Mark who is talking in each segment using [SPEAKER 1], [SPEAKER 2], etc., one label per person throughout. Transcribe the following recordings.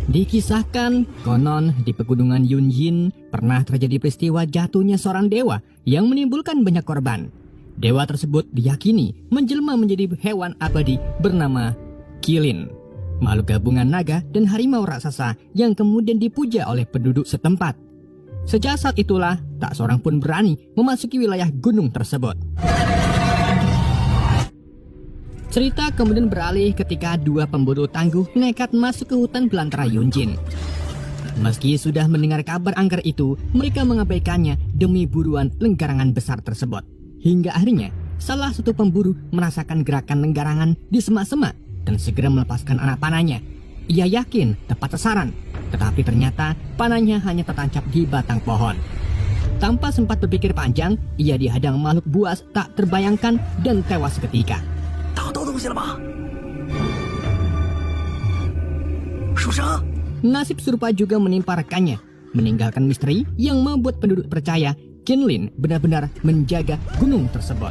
[SPEAKER 1] Dikisahkan, konon di pegunungan Yunjin pernah terjadi peristiwa jatuhnya seorang dewa yang menimbulkan banyak korban. Dewa tersebut diyakini menjelma menjadi hewan abadi bernama Qilin, makhluk gabungan naga dan harimau raksasa yang kemudian dipuja oleh penduduk setempat. Sejak saat itulah, tak seorang pun berani memasuki wilayah gunung tersebut. Cerita kemudian beralih ketika dua pemburu tangguh nekat masuk ke hutan belantara Yunjin. Meski sudah mendengar kabar angker itu, mereka mengabaikannya demi buruan lenggarangan besar tersebut. Hingga akhirnya, salah satu pemburu merasakan gerakan lenggarangan di semak-semak dan segera melepaskan anak panahnya. Ia yakin tepat sasaran, tetapi ternyata panahnya hanya tertancap di batang pohon. Tanpa sempat berpikir panjang, ia dihadang makhluk buas tak terbayangkan dan tewas seketika. Nasib serupa juga menimpa rekannya, meninggalkan misteri yang membuat penduduk percaya Qilin benar-benar menjaga gunung tersebut.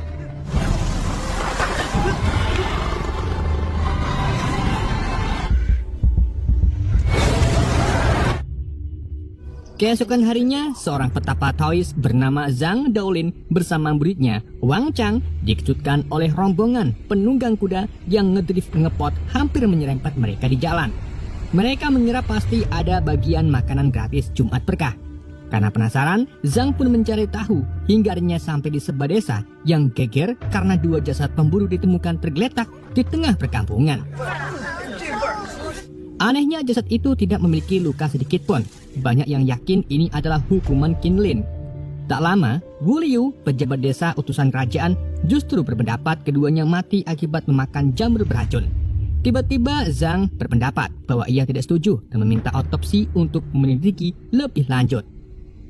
[SPEAKER 1] Keesokan harinya, seorang petapa Taois bernama Zhang Daolin bersama muridnya Wang Chang dikejutkan oleh rombongan penunggang kuda yang ngedrift ngepot hampir menyerempet mereka di jalan. Mereka mengira pasti ada bagian makanan gratis Jumat Berkah. Karena penasaran, Zhang pun mencari tahu hingga akhirnya sampai di sebuah desa yang geger karena dua jasad pemburu ditemukan tergeletak di tengah perkampungan. Anehnya jasad itu tidak memiliki luka sedikit pun. Banyak yang yakin ini adalah hukuman Qilin. Tak lama, Wu Liu, pejabat desa utusan kerajaan, justru berpendapat keduanya mati akibat memakan jamur beracun. Tiba-tiba Zhang berpendapat bahwa ia tidak setuju dan meminta otopsi untuk menyelidiki lebih lanjut.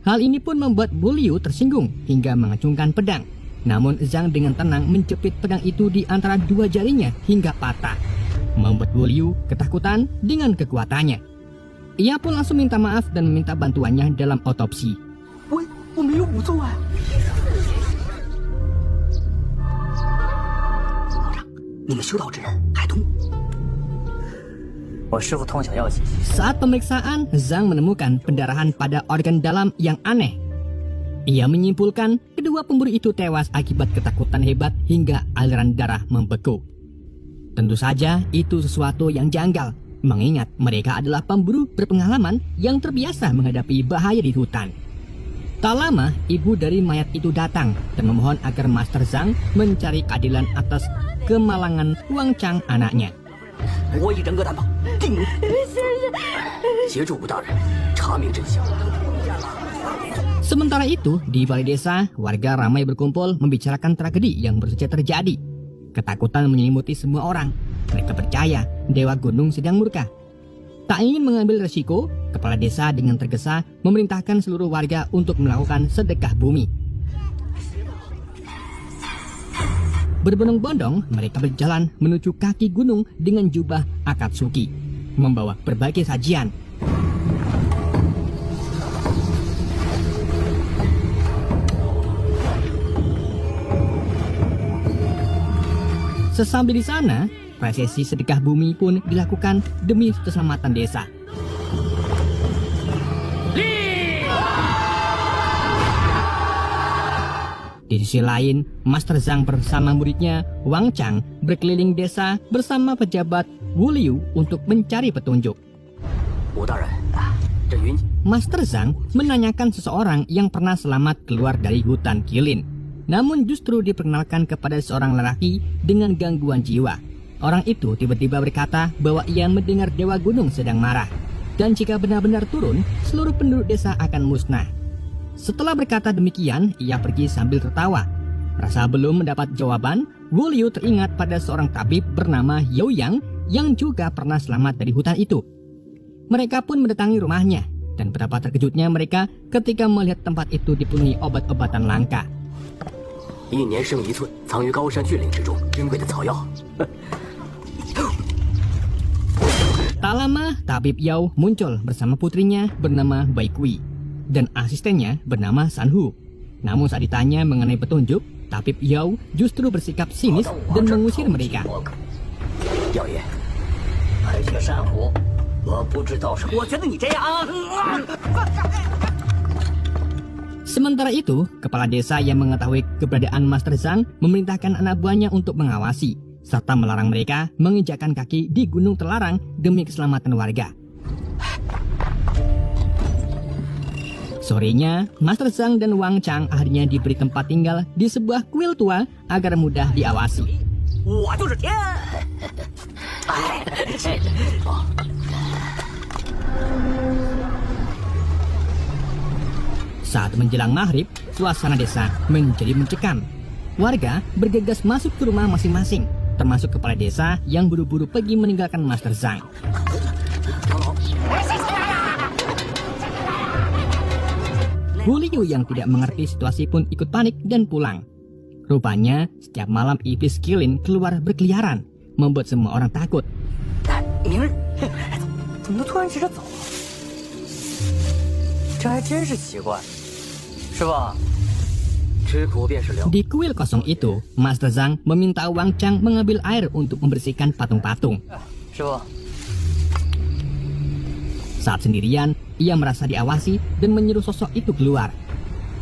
[SPEAKER 1] Hal ini pun membuat Wu Liu tersinggung hingga mengacungkan pedang. Namun Zhang dengan tenang menjepit pedang itu di antara dua jarinya hingga patah, membuat Wu Liu ketakutan dengan kekuatannya. Ia pun langsung minta maaf dan meminta bantuannya dalam otopsi. Saat pemeriksaan, Zhang menemukan pendarahan pada organ dalam yang aneh. Ia menyimpulkan kedua pemburu itu tewas akibat ketakutan hebat hingga aliran darah membeku. Tentu saja itu sesuatu yang janggal, mengingat mereka adalah pemburu berpengalaman yang terbiasa menghadapi bahaya di hutan. Tak lama, ibu dari mayat itu datang dan memohon agar Master Zhang mencari keadilan atas kemalangan Wang Chang anaknya. Sementara itu, di balai desa, warga ramai berkumpul membicarakan tragedi yang baru saja terjadi. Ketakutan menyelimuti semua orang. Mereka percaya Dewa Gunung sedang murka. Tak ingin mengambil resiko, kepala desa dengan tergesa memerintahkan seluruh warga untuk melakukan sedekah bumi. Berbondong-bondong, mereka berjalan menuju kaki gunung dengan jubah Akatsuki, membawa berbagai sajian. Sesampai di sana, prosesi sedekah bumi pun dilakukan demi keselamatan desa. Di sisi lain, Master Zhang bersama muridnya Wang Chang berkeliling desa bersama pejabat Wu Liu untuk mencari petunjuk. Master Zhang menanyakan seseorang yang pernah selamat keluar dari hutan Qilin. Namun justru diperkenalkan kepada seorang lelaki dengan gangguan jiwa. Orang itu tiba-tiba berkata bahwa ia mendengar Dewa Gunung sedang marah. Dan jika benar-benar turun, seluruh penduduk desa akan musnah. Setelah berkata demikian, ia pergi sambil tertawa. Rasa belum mendapat jawaban, Wu Liu teringat pada seorang tabib bernama Yao Yang yang juga pernah selamat dari hutan itu. Mereka pun mendatangi rumahnya, dan betapa terkejutnya mereka ketika melihat tempat itu dipenuhi obat-obatan langka. Tak lama, tabib Yao muncul bersama putrinya bernama Bai Kui dan asistennya bernama Sanhu. Namun saat ditanya mengenai petunjuk, tabib Yao justru bersikap sinis dan mengusir mereka.
[SPEAKER 2] 我不知道是，我觉得你这样。
[SPEAKER 1] Sementara itu, kepala desa yang mengetahui keberadaan Master Zhang memerintahkan anak buahnya untuk mengawasi, serta melarang mereka menginjakkan kaki di gunung terlarang demi keselamatan warga. Sorenya, Master Zhang dan Wang Chang akhirnya diberi tempat tinggal di sebuah kuil tua agar mudah diawasi.
[SPEAKER 2] 我就是天。
[SPEAKER 1] Saat menjelang maghrib, suasana desa menjadi mencekam. Warga bergegas masuk ke rumah masing-masing, termasuk kepala desa yang buru-buru pergi meninggalkan Master Zhang. Bu Liu yang tidak mengerti situasi pun ikut panik dan pulang. Rupanya, setiap malam iblis Qilin keluar berkeliaran, membuat semua orang takut.
[SPEAKER 2] 明儿怎么突然急着走了？这还真是奇怪。师傅，吃苦便是良。
[SPEAKER 1] Di kuil kosong itu, Master Zhang meminta Wang Chang mengambil air untuk membersihkan patung-patung.
[SPEAKER 2] 师傅，
[SPEAKER 1] Saat sendirian, ia merasa diawasi dan menyuruh sosok itu keluar.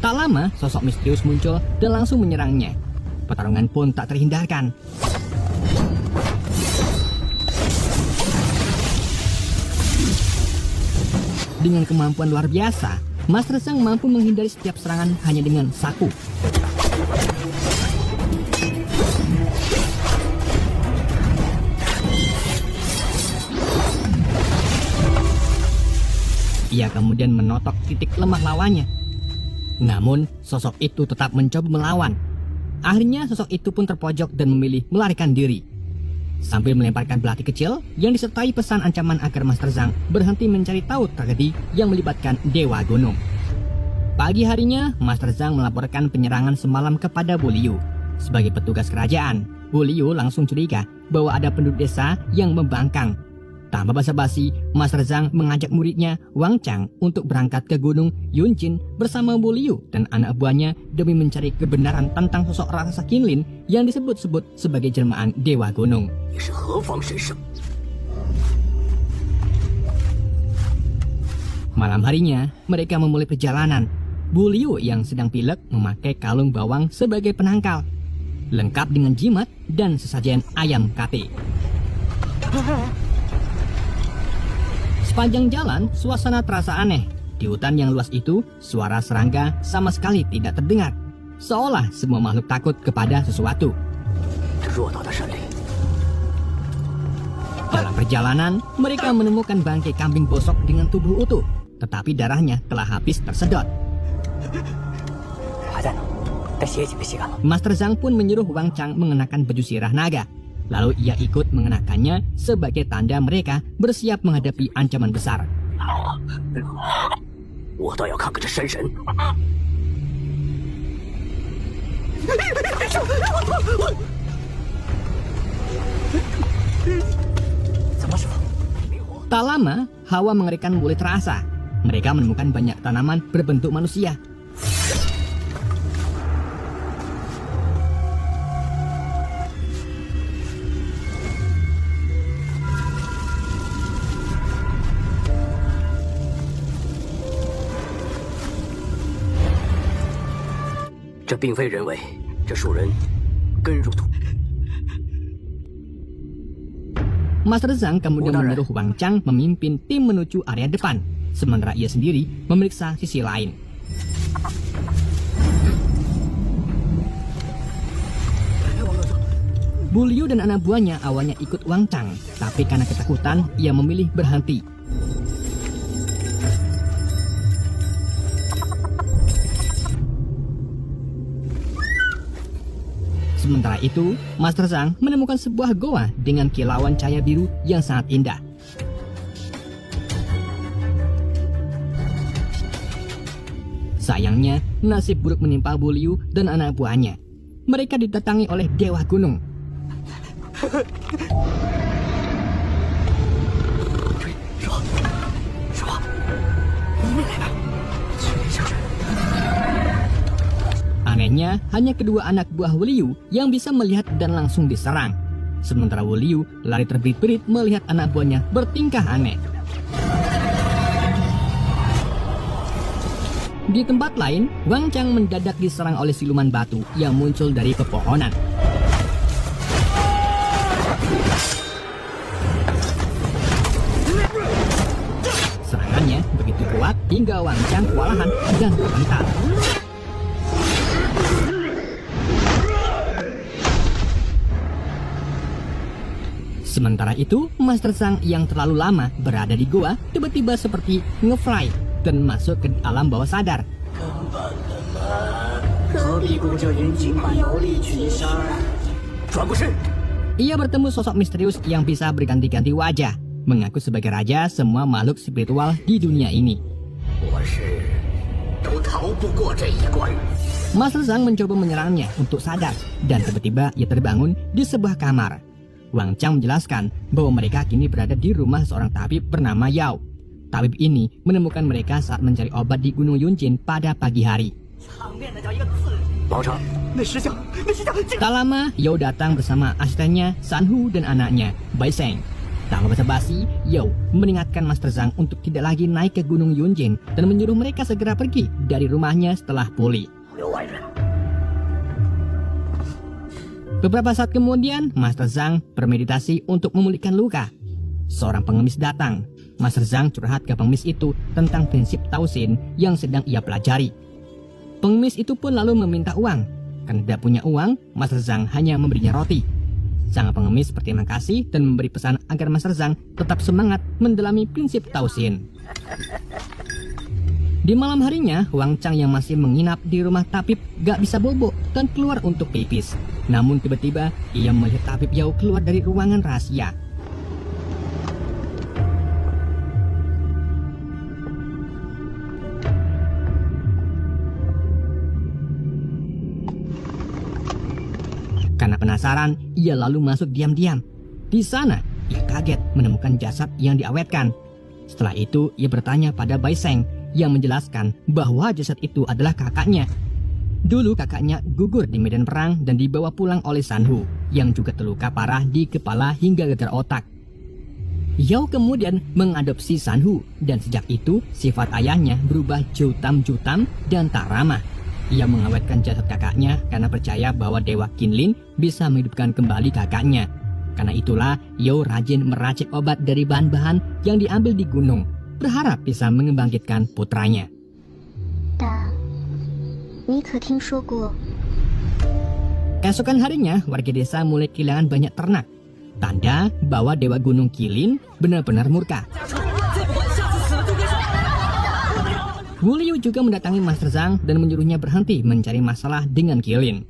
[SPEAKER 1] Tak lama, sosok misterius muncul dan langsung menyerangnya. Pertarungan pun tak terhindarkan. Dengan kemampuan luar biasa, Master Zhang mampu menghindari setiap serangan hanya dengan saku. Ia kemudian menotok titik lemah lawannya. Namun, sosok itu tetap mencoba melawan. Akhirnya, sosok itu pun terpojok dan memilih melarikan diri. Sambil melemparkan belati kecil yang disertai pesan ancaman agar Master Zhang berhenti mencari tahu tragedi yang melibatkan Dewa Gunung. Pagi harinya, Master Zhang melaporkan penyerangan semalam kepada Bu Liu. Sebagai petugas kerajaan, Bu Liu langsung curiga bahwa ada penduduk desa yang membangkang. Tanpa basa-basi, Master Zhang mengajak muridnya Wang Chang untuk berangkat ke Gunung Yunjin bersama Bu Liu dan anak buahnya demi mencari kebenaran tentang sosok raksasa Qinlin yang disebut-sebut sebagai jelmaan Dewa Gunung.
[SPEAKER 2] 你是何方神圣？
[SPEAKER 1] Malam harinya, mereka memulai perjalanan. Bu Liu yang sedang pilek memakai kalung bawang sebagai penangkal, lengkap dengan jimat dan sesajen ayam kate. Sepanjang jalan, suasana terasa aneh. Di hutan yang luas itu, suara serangga sama sekali tidak terdengar. Seolah semua makhluk takut kepada sesuatu.
[SPEAKER 2] 这偌大的山里，
[SPEAKER 1] Dalam perjalanan, mereka menemukan bangkai kambing bosok dengan tubuh utuh, tetapi darahnya telah habis tersedot.
[SPEAKER 2] 还在呢，再歇几个膝盖。
[SPEAKER 1] Master Zhang pun menyuruh Wang Chang mengenakan baju sirah naga. Lalu ia ikut mengenakannya sebagai tanda mereka bersiap menghadapi ancaman besar.
[SPEAKER 2] 我倒要看看这山神。怎么师傅？
[SPEAKER 1] Tak lama, hawa mengerikan mulai terasa. Mereka menemukan banyak tanaman berbentuk manusia.
[SPEAKER 2] “这并非人为，这树人根入土。”
[SPEAKER 1] Master Zhang kemudian menyuruh Wang Chang memimpin tim menuju area depan, sementara ia sendiri memeriksa sisi lain. Bu Liu dan anak buahnya awalnya ikut Wang Chang, tapi karena ketakutan, ia memilih berhenti. Sementara itu, Master Zhang menemukan sebuah goa dengan kilauan cahaya biru yang sangat indah. Sayangnya, nasib buruk menimpa Bu Liu dan anak buahnya. Mereka didatangi oleh Dewa Gunung. Anehnya, hanya kedua anak buah Wu Liu yang bisa melihat dan langsung diserang. Sementara Wu Liu lari terberit-berit melihat anak buahnya bertingkah aneh. Di tempat lain, Wang Chang mendadak diserang oleh siluman batu yang muncul dari pepohonan. Serangannya begitu kuat hingga Wang Chang kewalahan dan terpental. Sementara itu, Master Zhang yang terlalu lama berada di goa tiba-tiba seperti nge-fly dan masuk ke alam bawah sadar. Ia bertemu sosok misterius yang bisa berganti-ganti wajah, mengaku sebagai raja semua makhluk spiritual di dunia ini. Master Zhang mencoba menyerangnya untuk sadar, dan tiba-tiba ia terbangun di sebuah kamar. Wang Chang menjelaskan bahwa mereka kini berada di rumah seorang tabib bernama Yao. Tabib ini menemukan mereka saat mencari obat di Gunung Yunjin pada pagi hari. Tak lama, Yao datang bersama asistennya Sanhu dan anaknya, Bai Sheng. Tanpa basa-basi, Yao mengingatkan Master Zhang untuk tidak lagi naik ke Gunung Yunjin dan menyuruh mereka segera pergi dari rumahnya setelah pulih. Beberapa saat kemudian, Master Zhang bermeditasi untuk memulihkan luka. Seorang pengemis datang. Master Zhang curhat ke pengemis itu tentang prinsip Tao Xin yang sedang ia pelajari. Pengemis itu pun lalu meminta uang. Karena tidak punya uang, Master Zhang hanya memberinya roti. Sang pengemis berterima kasih dan memberi pesan agar Master Zhang tetap semangat mendalami prinsip Tao Xin. Di malam harinya, Wang Chang yang masih menginap di rumah tabib gak bisa bobo dan keluar untuk pipis. Namun tiba-tiba ia melihat tabib Yao keluar dari ruangan rahasia. Karena penasaran, ia lalu masuk diam-diam. Di sana, ia kaget menemukan jasad yang diawetkan. Setelah itu, ia bertanya pada Bai Sheng yang menjelaskan bahwa jasad itu adalah kakaknya. Dulu kakaknya gugur di medan perang dan dibawa pulang oleh Sanhu yang juga terluka parah di kepala hingga gegar otak. Yao kemudian mengadopsi Sanhu dan sejak itu sifat ayahnya berubah jutam-jutam dan tak ramah. Ia mengawetkan jasad kakaknya karena percaya bahwa Dewa Qinlin bisa menghidupkan kembali kakaknya. Karena itulah Yao rajin meracik obat dari bahan-bahan yang diambil di gunung, berharap bisa membangkitkan putranya. Keesokan harinya, warga desa mulai kehilangan banyak ternak. Tanda bahwa Dewa Gunung Qilin benar-benar murka. Wu Liu juga mendatangi Master Zhang dan menyuruhnya berhenti mencari masalah dengan Qilin.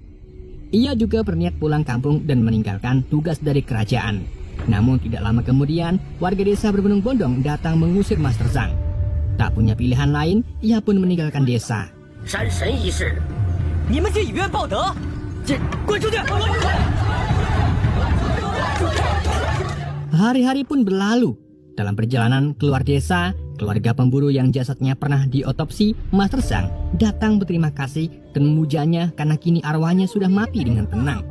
[SPEAKER 1] Ia juga berniat pulang kampung dan meninggalkan tugas dari kerajaan. Namun tidak lama kemudian, warga desa berbondong-bondong datang mengusir Master Zhang. Tak punya pilihan lain, ia pun meninggalkan desa. Hari-hari pun berlalu. Dalam perjalanan keluar desa, keluarga pemburu yang jasadnya pernah diotopsi Master Zhang datang berterima kasih dan memujanya karena kini arwahnya sudah mati dengan tenang.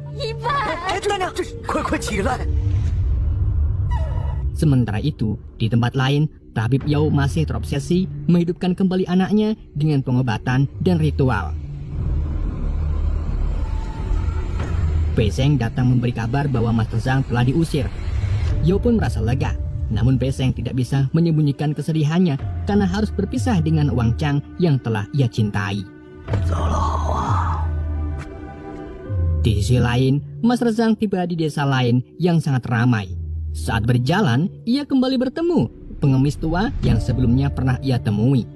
[SPEAKER 1] Sementara itu, di tempat lain, Tabib Yao masih terobsesi menghidupkan kembali anaknya dengan pengobatan dan ritual. Bai Sheng datang memberi kabar bahwa Master Zhang telah diusir. Yao pun merasa lega, namun Bai Sheng tidak bisa menyembunyikan kesedihannya karena harus berpisah dengan Wang Chang yang telah ia cintai. Di sisi lain, Master Zhang tiba di desa lain yang sangat ramai. Saat berjalan, ia kembali bertemu pengemis tua yang sebelumnya pernah ia temui.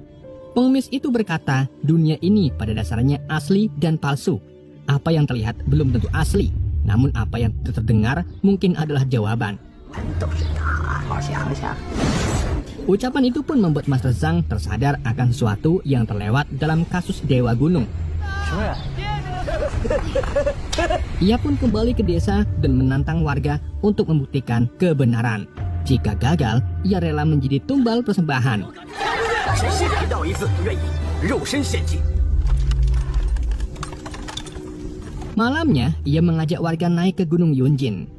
[SPEAKER 1] Pengemis itu berkata, dunia ini pada dasarnya asli dan palsu. Apa yang terlihat belum tentu asli, namun apa yang terdengar mungkin adalah jawaban. Ucapan itu pun membuat Master Zhang tersadar akan sesuatu yang terlewat dalam kasus Dewa Gunung. Ia pun kembali ke desa dan menantang warga untuk membuktikan kebenaran. Jika gagal, ia rela menjadi tumbal persembahan. Malamnya, ia mengajak warga naik ke Gunung Yunjin.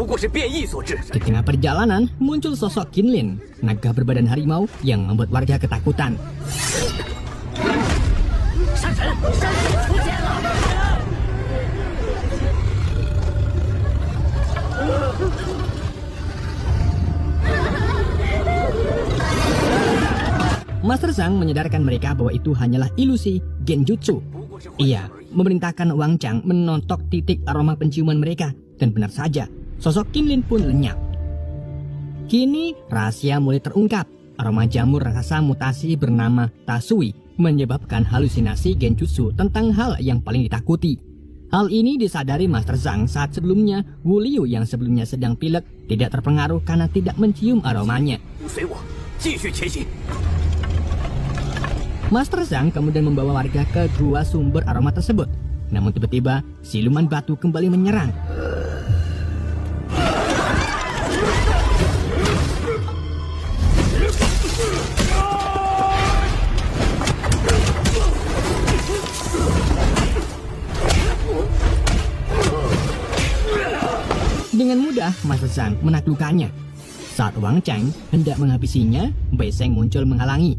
[SPEAKER 2] 过是变异所致。
[SPEAKER 1] Di tengah perjalanan, muncul sosok Kinlin, naga berbadan harimau yang membuat warga ketakutan.
[SPEAKER 2] 山神，山神出现了！
[SPEAKER 1] Master Zhang menyadarkan mereka bahwa itu hanyalah ilusi genjutsu. Ia memerintahkan Wang Chang menontok titik aroma penciuman mereka, dan benar saja, sosok Kinlin pun lenyap. Kini rahasia mulai terungkap. Aroma jamur raksasa mutasi bernama Tasui menyebabkan halusinasi genjutsu tentang hal yang paling ditakuti. Hal ini disadari Master Zhang saat sebelumnya Wu Liu yang sebelumnya sedang pilek tidak terpengaruh karena tidak mencium aromanya.
[SPEAKER 2] 随我，继续前行。
[SPEAKER 1] Master Zhang kemudian membawa warga ke gua sumber aroma tersebut. Namun tiba-tiba siluman batu kembali menyerang. Dengan mudah Master Zhang menaklukkannya. Saat Wang Chang hendak menghabisinya, Bai Sheng muncul menghalangi.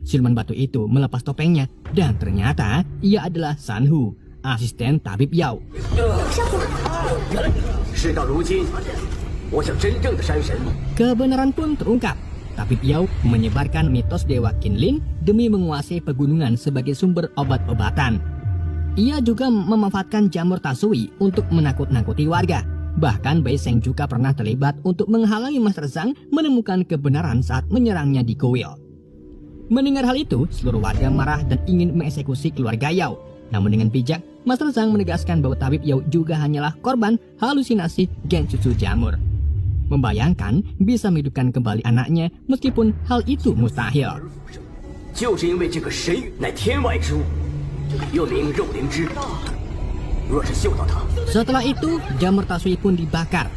[SPEAKER 1] Siluman batu itu melepas topengnya dan ternyata ia adalah Sanhu, asisten tabib Yao.
[SPEAKER 2] 事到如今，我想真正的山神
[SPEAKER 1] Kebenaran pun terungkap. Tabib Yao menyebarkan mitos Dewa Kinlin demi menguasai pegunungan sebagai sumber obat-obatan. Ia juga memanfaatkan jamur Tasui untuk menakut-nakuti warga. Bahkan Bai Sheng juga pernah terlibat untuk menghalangi Master Zhang menemukan kebenaran saat menyerangnya di kuil. Mendengar hal itu, seluruh warga marah dan ingin mengeksekusi keluarga Yao. Namun dengan bijak, Master Zhang menegaskan bahwa tabib Yao juga hanyalah korban halusinasi genjutsu jamur. Membayangkan bisa menghidupkan kembali anaknya meskipun hal itu mustahil.
[SPEAKER 2] 就是因为这个神域乃天外之物，又名肉灵芝。若是嗅到它，
[SPEAKER 1] Setelah itu, jamur Tasui pun dibakar.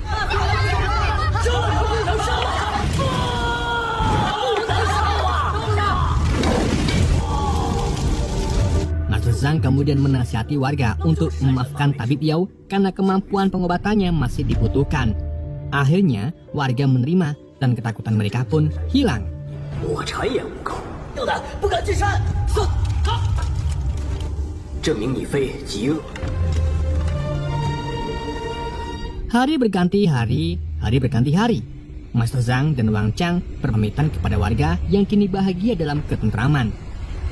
[SPEAKER 1] Master Zhang kemudian menasihati warga untuk memaafkan tabib Yao karena kemampuan pengobatannya masih dibutuhkan. Akhirnya, warga menerima dan ketakutan mereka pun hilang.
[SPEAKER 2] 我谗言无告，有胆不敢进山，证明你非极恶。
[SPEAKER 1] Hari berganti hari berganti hari. Master Zhang dan Wang Chang berpamitan kepada warga yang kini bahagia dalam ketentraman.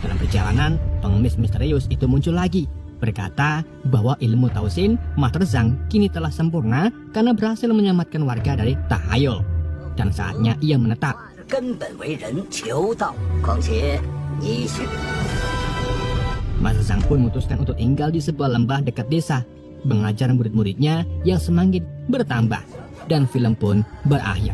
[SPEAKER 1] Dalam perjalanan, pengemis misterius itu muncul lagi, berkata bahwa ilmu Taoxin Master Zhang kini telah sempurna karena berhasil menyelamatkan warga dari tahayul. Dan saatnya ia menetap.
[SPEAKER 2] 根本为人求道，况且你是
[SPEAKER 1] Master Zhang pun memutuskan untuk tinggal di sebuah lembah dekat desa, mengajar murid-muridnya yang semakin bertambah, dan film pun berakhir.